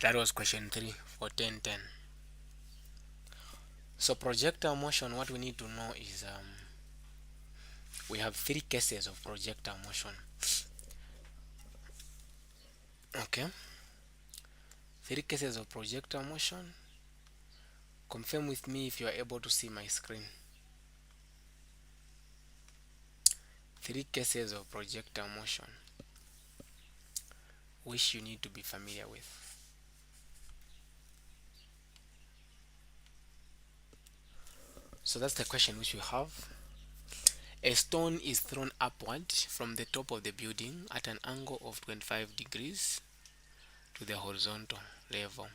That was question 3 for 1010. So projectile motion, what we need to know is we have three cases of projectile motion. Okay, three cases of projectile motion. Confirm with me if you are able to see my screen. Three cases of projectile motion which you need to be familiar with. So that's the question which we have. A stone is thrown upward from the top of the building at an angle of 25 degrees to the horizontal level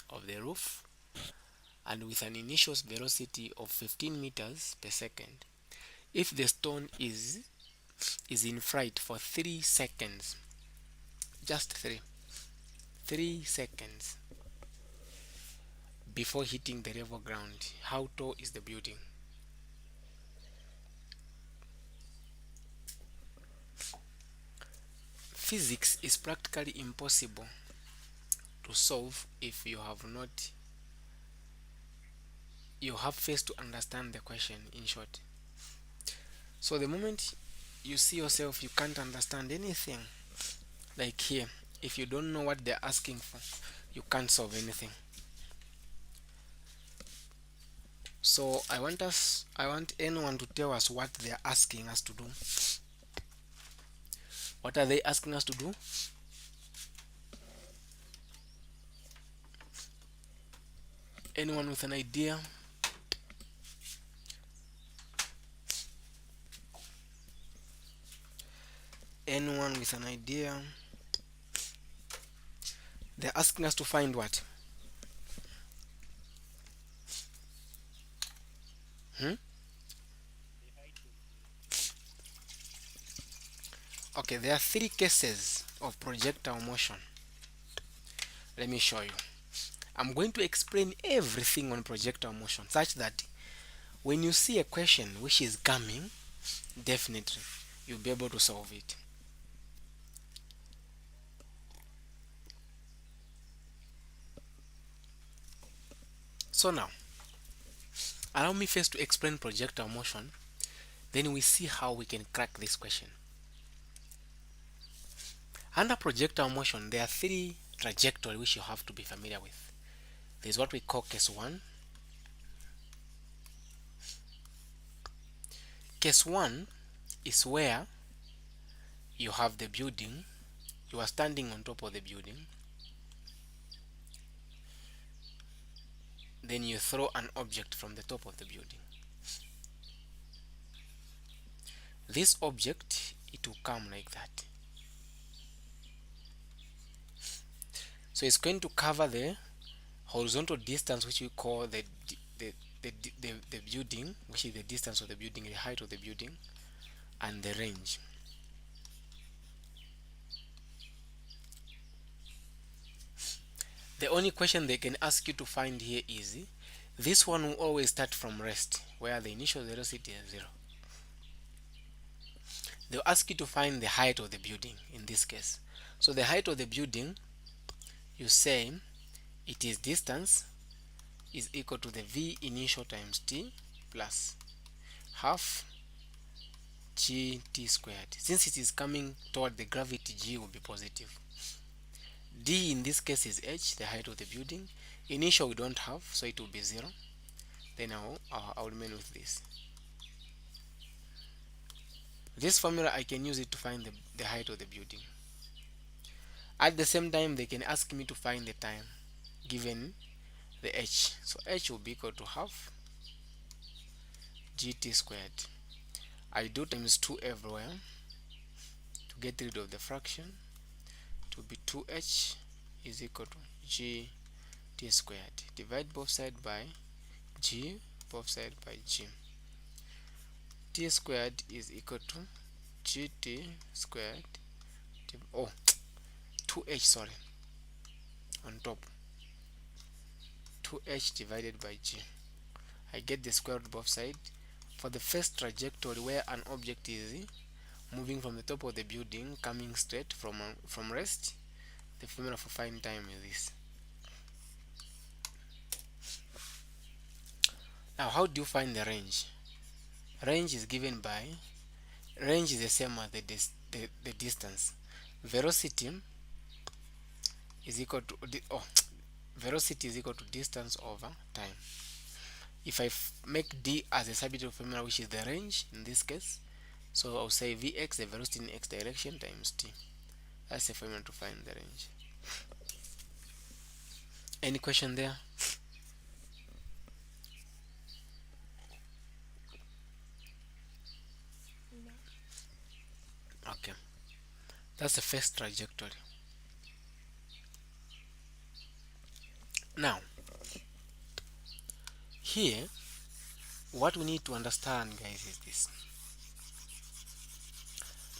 of the roof and with an initial velocity of 15 meters per second. If the stone is in flight for 3 seconds, just 3 seconds before hitting the level ground, how tall is the building? Physics is practically impossible to solve if you have first to understand the question, in short. So the moment you see yourself you can't understand anything, like here, if you don't know what they're asking for, you can't solve anything. So I want anyone to tell us what they're asking us to do. What are they asking us to do? Anyone with an idea? Anyone with an idea? They're asking us to find what? Okay, there are three cases of projectile motion. Let me show you. I'm going to explain everything on projectile motion such that when you see a question which is coming, definitely you'll be able to solve it. So now, allow me first to explain projectile motion, then we see how we can crack this question. Under projectile motion, there are three trajectories which you have to be familiar with. There's what we call case 1. Case 1 is where you have the building, you are standing on top of the building, then you throw an object from the top of the building. This object, it will come like that. So it's going to cover the horizontal distance which we call the building, which is the distance of the building, the height of the building, and the range. The only question they can ask you to find here is, this one will always start from rest, where the initial velocity is 0. They'll ask you to find the height of the building in this case. So the height of the building, you say it is distance is equal to the v initial times t plus half gt squared. Since it is coming toward the gravity, g will be positive. D in this case is h, the height of the building. Initial we don't have, so it will be 0. Then I'll remain with this. This formula I can use it to find the height of the building. At the same time, they can ask me to find the time given the h. So h will be equal to half gt squared. I do times 2 everywhere to get rid of the fraction. To be 2h is equal to gt squared. Divide both sides by g, both sides by g. T squared is equal to gt squared, 2h, sorry, on top, 2h divided by g. I get the square root both sides. For the first trajectory where an object is moving from the top of the building coming straight from rest, the formula for find time is this. Now, how do you find the range? Range is given by, range is the same as the distance. Velocity is equal to velocity is equal to distance over time. If I make d as a subjective formula, which is the range in this case, so I'll say vx, the velocity in x direction, times t. That's the formula to find the range. Any question there? Okay, that's the first trajectory. Now, here, what we need to understand, guys, is this.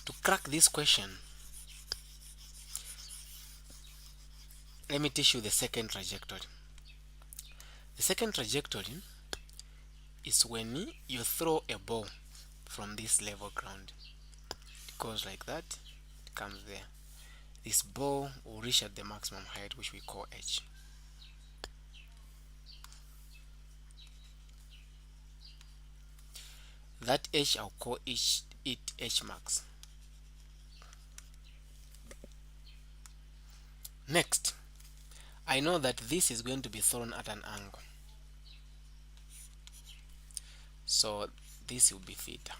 To crack this question, let me teach you the second trajectory. The second trajectory is when you throw a ball from this level ground. It goes like that, it comes there. This ball will reach at the maximum height, which we call h. That h, I'll call it h max. Next, I know that this is going to be thrown at an angle, so this will be theta.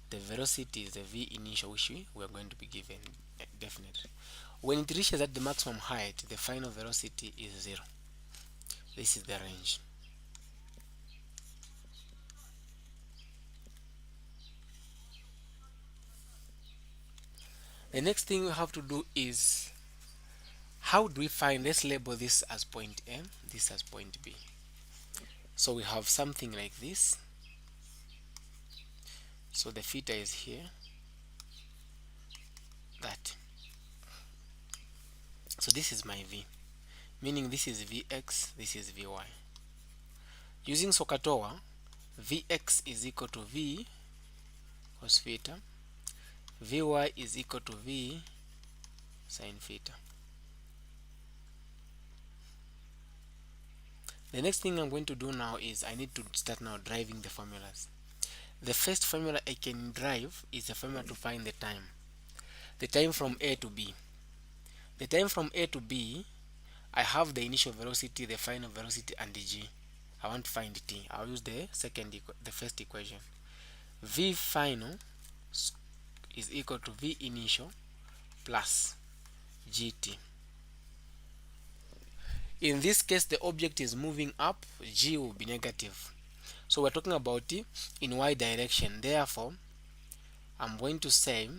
The velocity is the v initial, which we are going to be given definitely. When it reaches at the maximum height, the final velocity is 0. This is the range. The next thing we have to do is, how do we find, let's label this as point A, this as point B. So we have something like this. So the theta is here, that. So this is my v, meaning this is vx, this is vy. Using SOHCAHTOA, vx is equal to v cos theta, vy is equal to v sin theta. The next thing I'm going to do now is I need to start now driving the formulas. The first formula I can drive is the formula to find the time. The time from A to B. The time from A to B, I have the initial velocity, the final velocity, and the g. I want to find t. I'll use the first equation. V final is equal to v initial plus gt. In this case, the object is moving up, g will be negative. So we're talking about t in y direction. Therefore, I'm going to say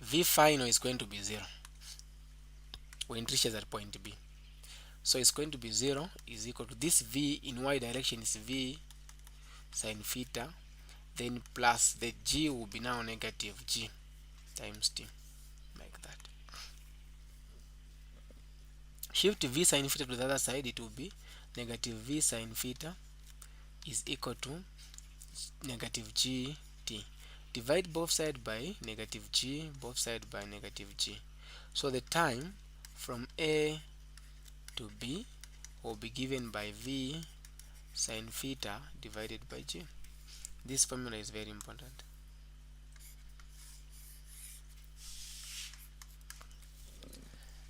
v final is going to be 0 when it reaches at point B. So it's going to be 0 is equal to this v in y direction is v sin theta, then plus the g will be now negative g times t, like that. Shift v sin theta to the other side, it will be negative v sin theta is equal to negative gt. Divide both sides by negative g, both sides by negative g. So the time from A to B will be given by v sin theta divided by g. This formula is very important.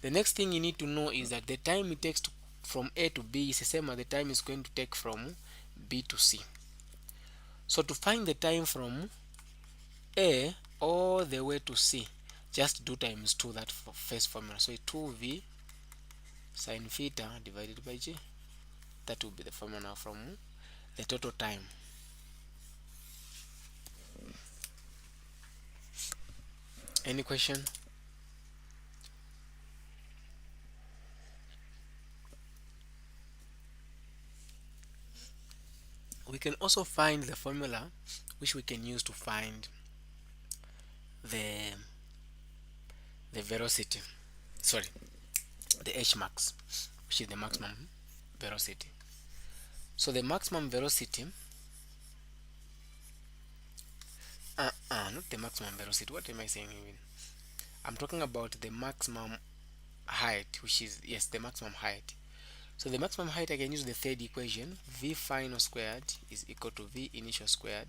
The next thing you need to know is that the time it takes from A to B is the same as the time it's going to take from B to C. So to find the time from A all the way to C, just do times 2 that first formula. So 2v sin theta divided by g. That will be the formula from the total time. Any question? We can also find the formula which we can use to find the velocity, sorry, the h max, which is the maximum velocity. So the maximum velocity, not the maximum velocity, what am I saying even? I'm talking about the maximum height, which is, yes, the maximum height. So the maximum height, I can use the third equation. V final squared is equal to V initial squared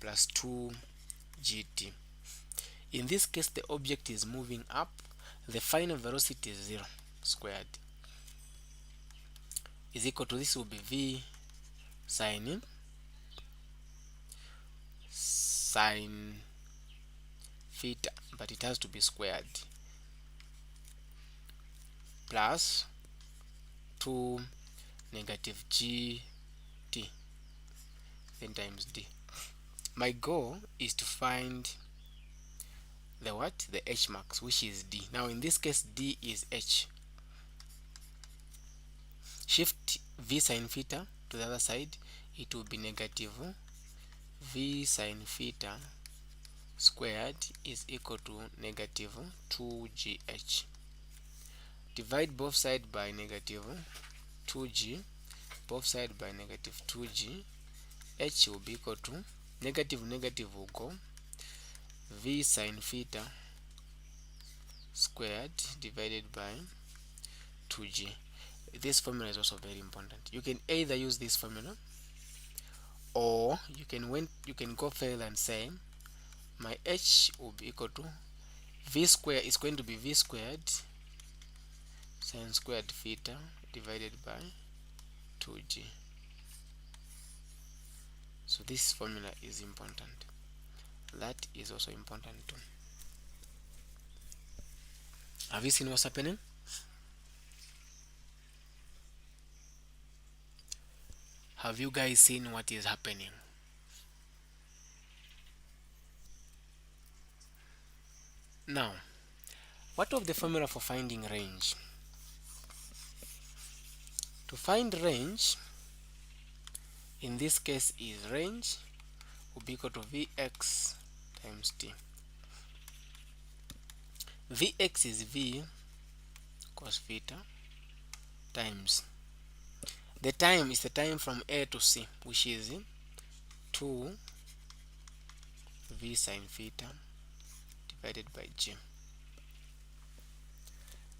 plus 2gt. In this case, the object is moving up. The final velocity is 0 squared is equal to, this will be V sine theta, but it has to be squared, plus 2 negative gt, then times d. My goal is to find the what? The h max, which is d. Now in this case, d is h. Shift v sine theta to the other side, it will be negative v sine theta squared is equal to negative 2gh. Divide both sides by negative 2g, both sides by negative 2g. H will be equal to negative will go, v sine theta squared divided by 2g. This formula is also very important. You can either use this formula, or you can go further and say my h will be equal to v squared is going to be v squared sine squared theta divided by 2g. So this formula is important. That is also important too. Have you seen what's happening? Have you guys seen what is happening? Now, what of the formula for finding range? To find range, in this case, is range will be equal to Vx times t. Vx is V cos theta times the time is the time from A to C, which is 2 V sine theta divided by G.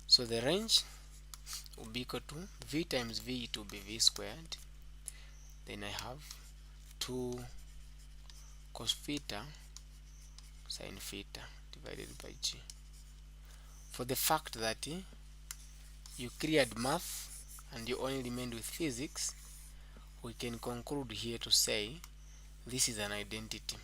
So the range will be equal to V times V, it will be V squared. Then I have 2 cos theta sine theta divided by G. For the fact that you cleared math and you only remained with physics, we can conclude here to say this is an identity.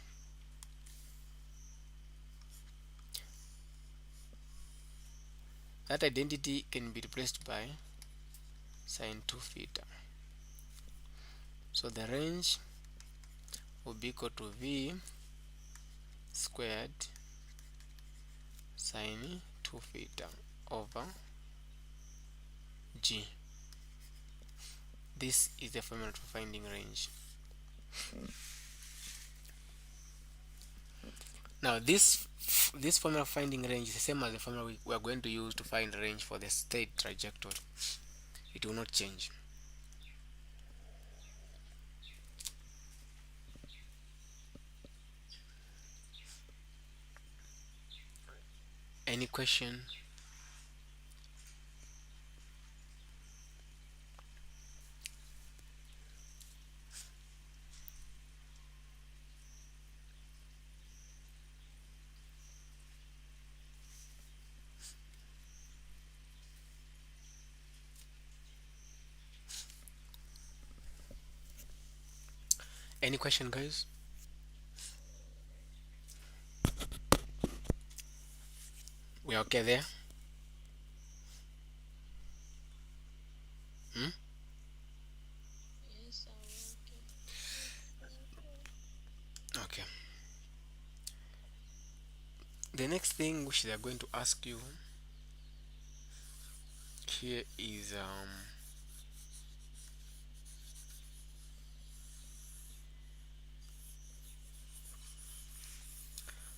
That identity can be replaced by sine 2 theta. So the range will be equal to V squared sine 2 theta over G. This is the formula for finding range. Now this formula for finding range is the same as the formula we are going to use to find range for the state trajectory. It will not change. Any question? Any question, guys? We are okay there? Yes, Okay. The next thing which they are going to ask you here is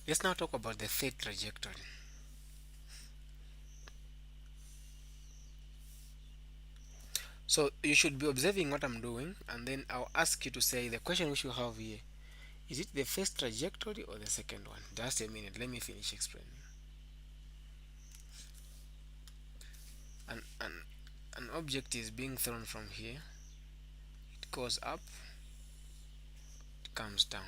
let's now talk about the third trajectory. So you should be observing what I'm doing, and then I'll ask you to say the question which you have here. Is it the first trajectory or the second one? Just a minute, let me finish explaining. And object is being thrown from here, it goes up, it comes down.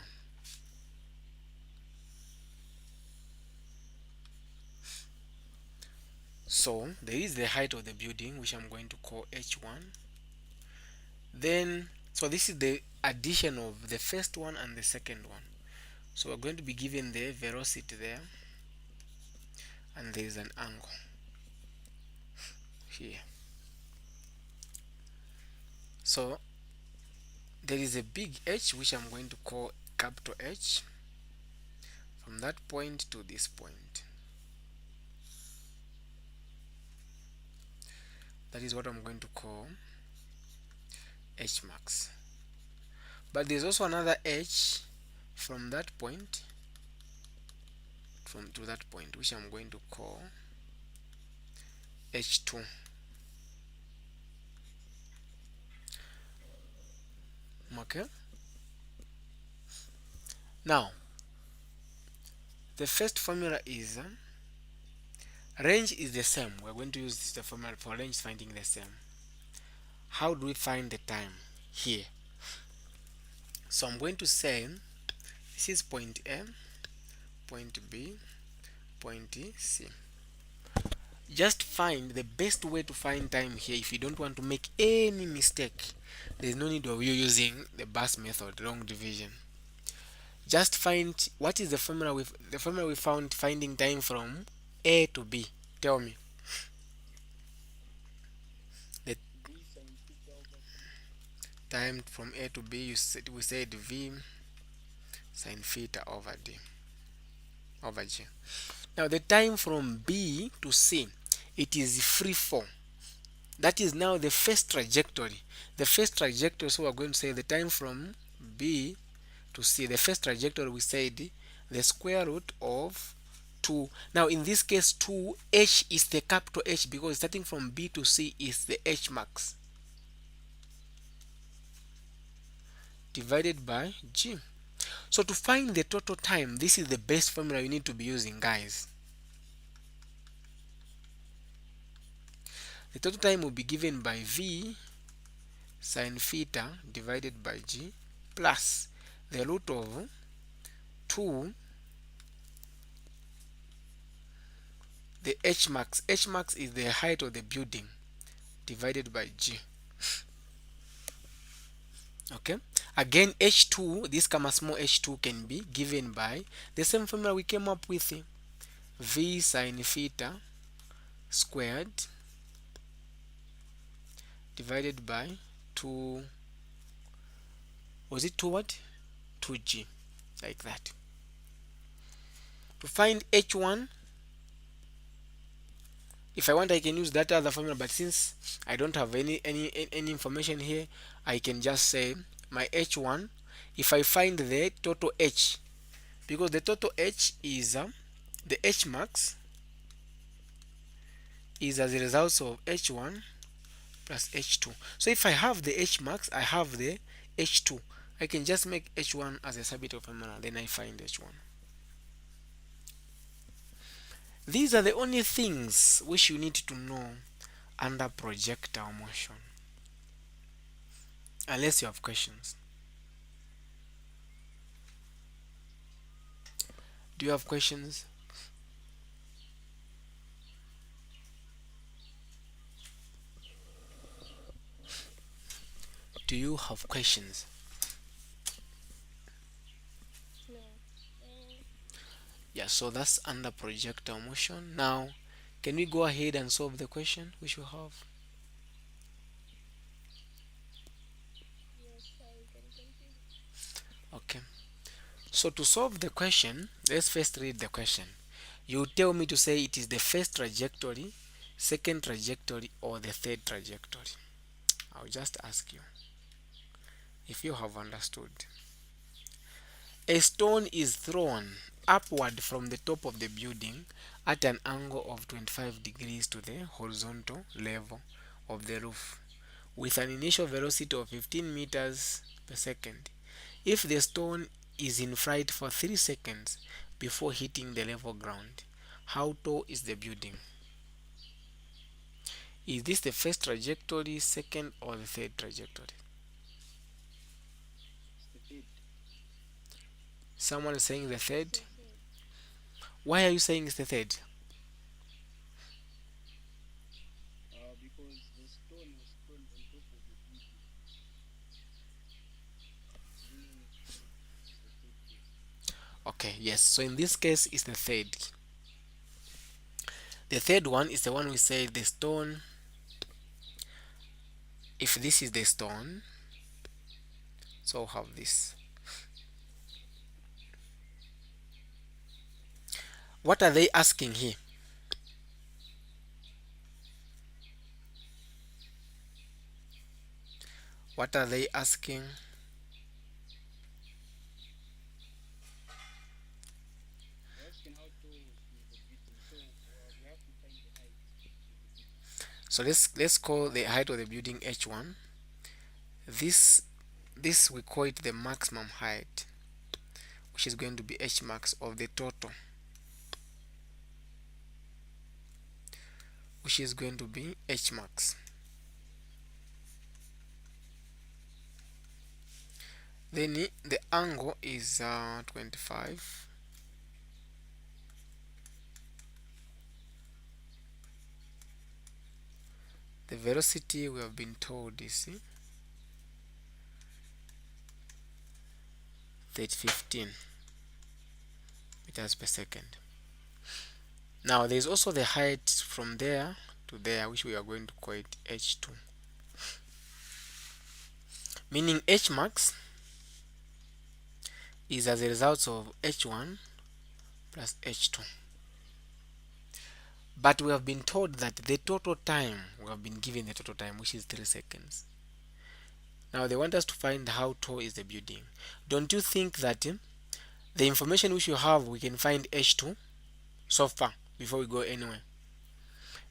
So there is the height of the building, which I'm going to call h1. Then, so this is the addition of the first one and the second one. So we're going to be given the velocity there, and there is an angle here. So there is a big H, which I'm going to call capital H, from that point to this point. That is what I'm going to call H max. But there's also another H from that point to that point, which I'm going to call H2. Okay. Now, the first formula is range is the same. We're going to use the formula for range finding the same. How do we find the time here? So I'm going to say this is point A, point B, point C. Just find the best way to find time here. If you don't want to make any mistake, there's no need of you using the bus method, long division. Just find what is the formula we found finding time from A to B. Tell me. The time from A to B, we said V sine theta over D over G. Now the time from B to C, it is free fall. That is now the first trajectory. The first trajectory, so we're going to say the time from B to C. The first trajectory, we said the square root of 2. Now in this case 2, H is the capital H, because starting from B to C is the H max, divided by G. So to find the total time, this is the best formula you need to be using, guys. The total time will be given by V sine theta divided by G plus the root of 2, the H max. H max is the height of the building, divided by G. Okay. Again, H2, this comma small h2 can be given by the same formula we came up with, V sine theta squared divided by 2, was it 2 what? 2G, like that. To find H1, if I want, I can use that other formula, but since I don't have any information here, I can just say my H1, if I find the total H, because the total H is the H max is as a result of H1 plus H2. So if I have the H max, I have the H2. I can just make H1 as a substitute formula, then I find H1. These are the only things which you need to know under projectile motion, unless you have questions. Do you have questions? Do you have questions? No. Yeah, so that's under projectile motion. Now, can we go ahead and solve the question which we have? Yes, I can continue. Okay. So to solve the question, let's first read the question. You tell me to say it is the first trajectory, second trajectory, or the third trajectory. I'll just ask you if you have understood. A stone is thrown upward from the top of the building at an angle of 25 degrees to the horizontal level of the roof with an initial velocity of 15 meters per second. If the stone is in flight for 3 seconds before hitting the level ground, how tall is the building? Is this the first trajectory, second, or the third trajectory? Someone is saying the It's third. the third. Why are you saying it's the third? Okay, yes. So in this case, it's the third. The third one is the one we say the stone. If this is the stone, so we'll have this. What are they asking here? What are they asking? So let's call the height of the building h1. This this we call it the maximum height, which is going to be h max of the total, which is going to be h max. Then the angle is 25. The velocity we have been told is that 15 meters per second. Now there is also the height from there to there, which we are going to call it h2, meaning h max is as a result of h1 plus h2. But we have been told that the total time, we have been given the total time, which is 3 seconds. Now they want us to find how tall is the building. Don't you think that the information which you have, we can find h2 so far before we go anywhere?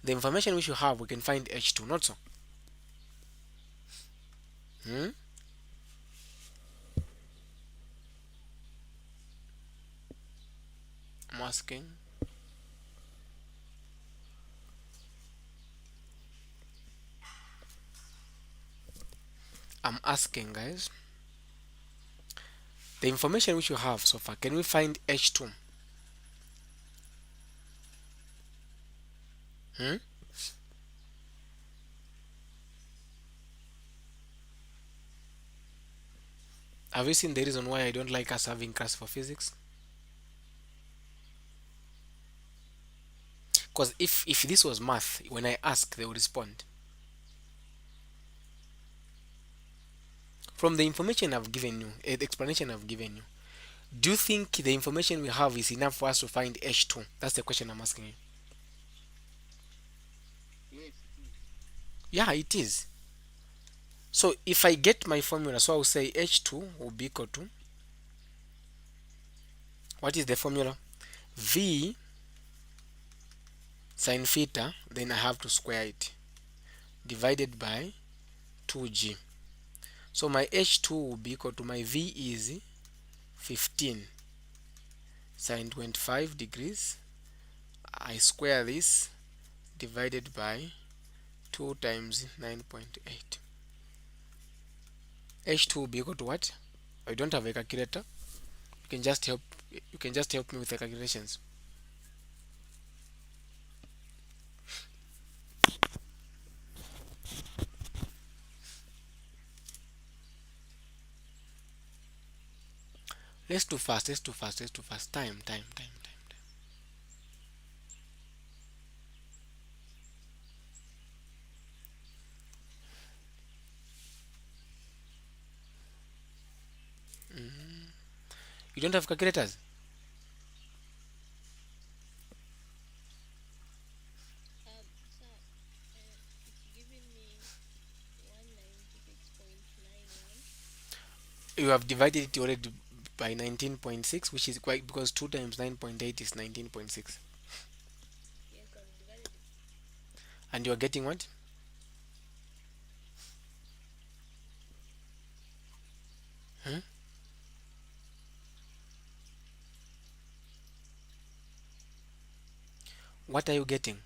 The information which you have, we can find h2, not so? Hmm? I'm asking. I'm asking, guys. The information which you have so far, can we find h2? Hmm? Have you seen the reason why I don't like us having class for physics? Because if this was math, when I ask, they will respond. From the information I've given you, the explanation I've given you, do you think the information we have is enough for us to find h2? That's the question I'm asking you. Yeah, it is. So if I get my formula, so I'll say h2 will be equal to, what is the formula? V sine theta, then I have to square it, divided by 2g. So my h2 will be equal to, my v is 15 sine 25 degrees. I square this, divided by 2 times 9.8. h2 will be equal to what? I don't have a calculator. You can just help. You can just help me with the calculations. Let's do fast. Let's do fast. Let's do fast. Time. You don't have calculators? Sir, it's giving me 196.91. You have divided it already by 19.6, which is quite, because 2 times 9.8 is 19.6. Yes, I've divided it. And you are getting what? Hmm? What are you getting?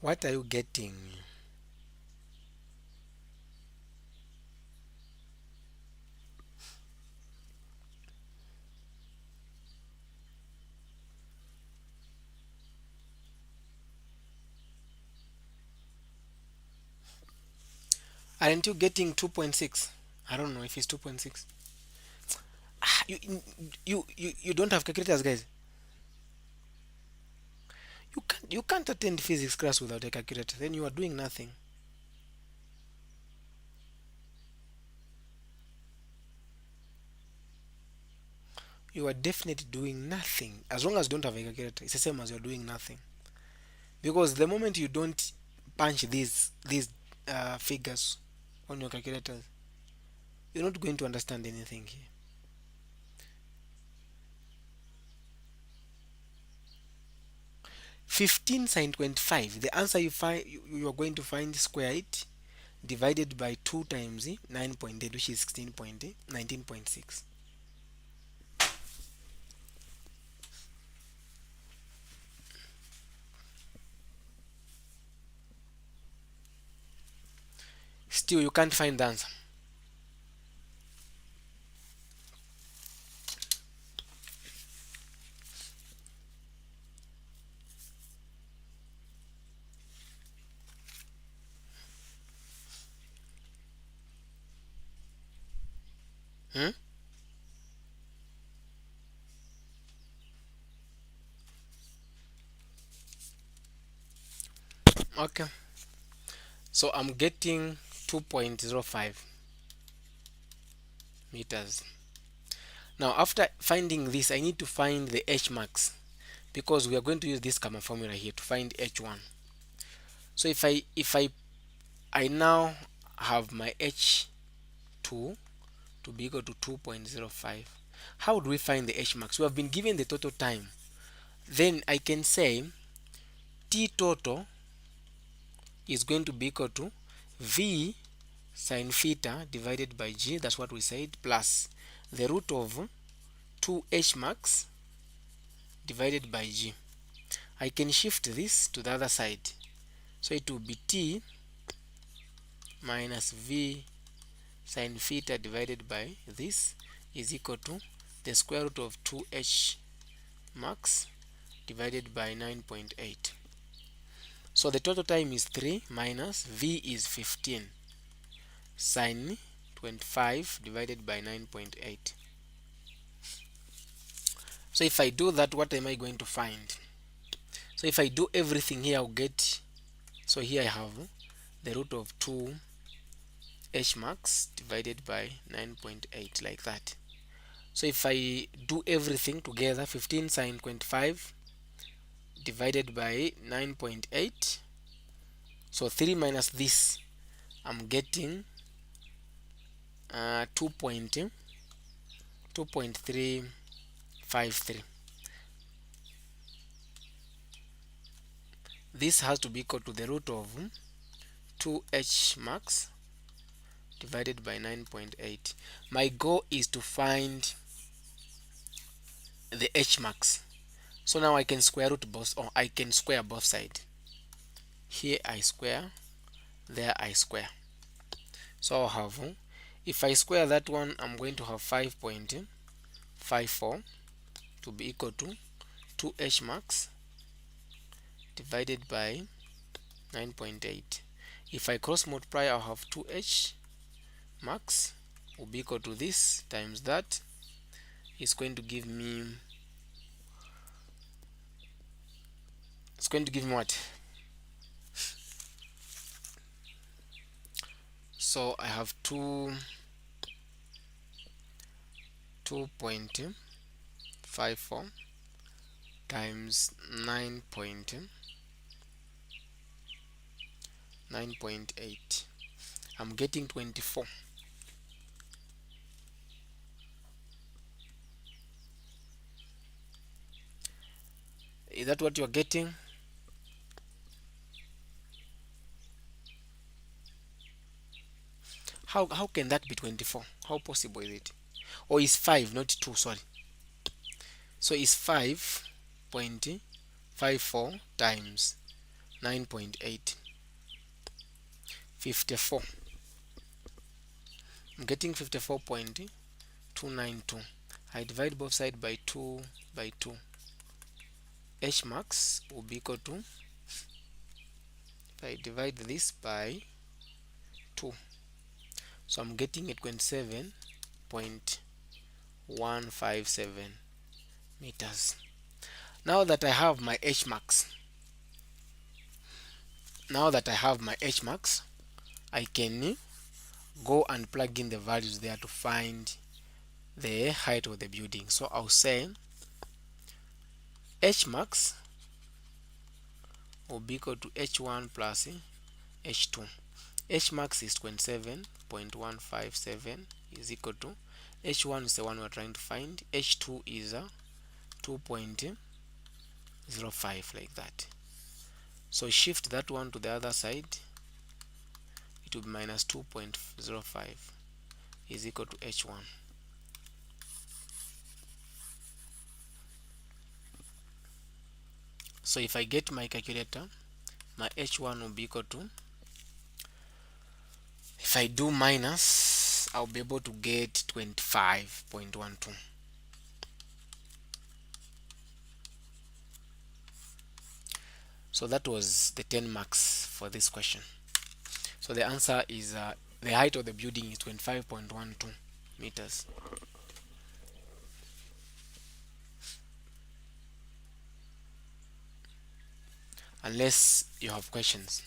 What are you getting? Aren't you getting 2.6? I don't know if it's 2.6. You don't have calculators, guys. You can't attend physics class without a calculator. Then you are doing nothing. You are definitely doing nothing. As long as you don't have a calculator, it's the same as you're doing nothing. Because the moment you don't punch these figures on your calculators, you're not going to understand anything here. 15 sine 25. The answer you are going to find, square it, divided by 2 times 9.8, which is 19.6. Still, you can't find the answer. Hmm? Okay. So I'm getting 2.05 meters. Now, after finding this, I need to find the h max, because we are going to use this common formula here to find h1. So if I now have my h2 to be equal to 2.05, how do we find the h max? We have been given the total time. Then I can say t total is going to be equal to v sine theta divided by g, that's what we said, plus the root of 2h max divided by g. I can shift this to the other side, so it will be t minus v sine theta divided by this is equal to the square root of 2h max divided by 9.8. So the total time is 3 minus v is 15 sine 25 divided by 9.8. So if I do that, what am I going to find? So if I do everything here, I'll get, so here I have the root of 2 h max divided by 9.8, like that. So if I do everything together, 15 sine 25 divided by 9.8, so 3 minus this, I'm getting 2.353. This has to be equal to the root of 2h max divided by 9.8. My goal is to find the h max. So now I can square root both, or I can square both sides. Here I square, there I square. So I'll have, if I square that one, I'm going to have 5.54 to be equal to 2h max divided by 9.8. If I cross multiply, I'll have 2h max will be equal to this times that is going to give me, it's going to give me what? So I have 2.54 times 9.8. I'm getting 24. Is that what you're getting? How can that be 24? How possible is it? Or is 5 not 2? Sorry. So it's 5.54 times 9.8. 54. I'm getting 54.292. I divide both sides by 2 by 2. H max will be equal to, if I divide this by 2, so I'm getting a 27.157 meters. Now that I have my H max, I can go and plug in the values there to find the height of the building. So I'll say H max will be equal to H1 plus H2. H max is 27.157 is equal to H1 is the one we're trying to find, H2 is 2.05, like that. So shift that one to the other side, it will be minus 2.05 is equal to H1. So if I get my calculator, my H1 will be equal to, if I do minus, I'll be able to get 25.12. So that was the 10 marks for this question. So the answer is the height of the building is 25.12 meters. Unless you have questions.